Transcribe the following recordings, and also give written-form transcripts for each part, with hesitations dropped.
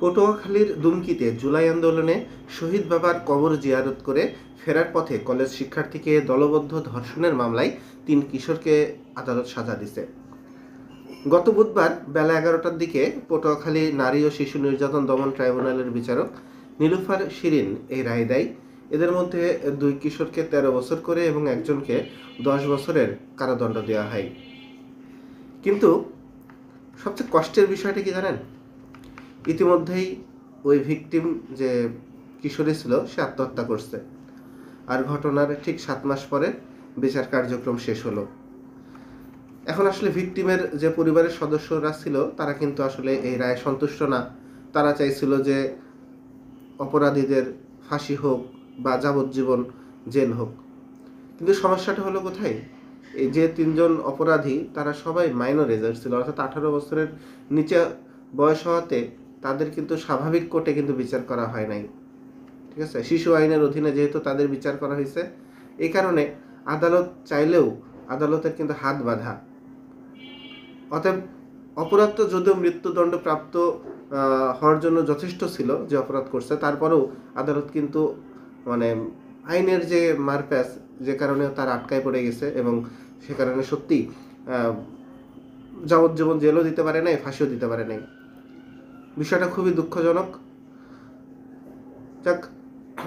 পটুয়াখালীর দুমকিতে জুলাই আন্দোলনে শহীদ বাবার কবর জিয়ারত করে ফেরার পথে কলেজ শিক্ষার্থীকে দলবদ্ধ ধর্ষণের মামলায় ৩ কিশোরকে আদালত সাজা দিছে। গত বুধবার বেলা ১১টার দিকে পটুয়াখালী নারী ও শিশু নির্যাতন দমন ট্রাইব্যুনালের বিচারক নীলুফার শিরিন এই রায় দেয়। এদের মধ্যে ২ কিশোরকে ১৩ বছর করে এবং একজনকে ১০ বছরের কারাদণ্ড দেওয়া হয়। কিন্তু সবচেয়ে কষ্টের বিষয়টা কি জানেন? ইতিমধ্যেই ওই ভিকটিম যে কিশোরী ছিল সে আত্মহত্যা করছে, আর ঘটনার ঠিক ৭ মাস পরে বিচার কার্যক্রম শেষ হলো। এখন আসলে ভিকটিমের যে পরিবারের সদস্যরা ছিল তারা কিন্তু আসলে এই রায়ে সন্তুষ্ট না। তারা চাইছিল যে অপরাধীদের ফাঁসি হোক বা যাবজ্জীবন জেল হোক। কিন্তু সমস্যাটা হলো কোথায়? এই যে ৩ জন অপরাধী তারা সবাই মাইনর এজার ছিল, অর্থাৎ ১৮ বছরের নিচে বয়স হওয়াতে তাদের কিন্তু স্বাভাবিক কোর্টে কিন্তু বিচার করা হয় নাই। ঠিক আছে, শিশু আইনের অধীনে যেহেতু তাদের বিচার করা হয়েছে, এই কারণে আদালত চাইলেও আদালতের কিন্তু হাত বাঁধা। অতএব অপরাধ তো যদিও মৃত্যুদণ্ড প্রাপ্ত হওয়ার জন্য যথেষ্ট ছিল যে অপরাধ করছে, তারপরেও আদালত কিন্তু মানে আইনের যে মারপ্যাচ, যে কারণে তার আটকায় পড়ে গেছে এবং সে কারণে সত্যি যাবজ্জীবন জেলও দিতে পারে নাই, ফাঁসিও দিতে পারে নাই। বিষয়টা খুবই দুঃখজনক। যাক,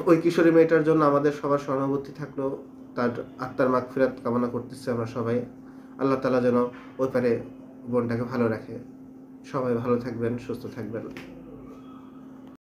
ওই কিশোরী মেয়েটার জন্য আমাদের সবার সহানুভূতি থাকলেও তার আত্মার মাগফিরাত কামনা করতেছি আমরা সবাই। আল্লাহ তাআলা যেন ওই পারে বোনটাকে ভালো রাখে। সবাই ভালো থাকবেন, সুস্থ থাকবেন।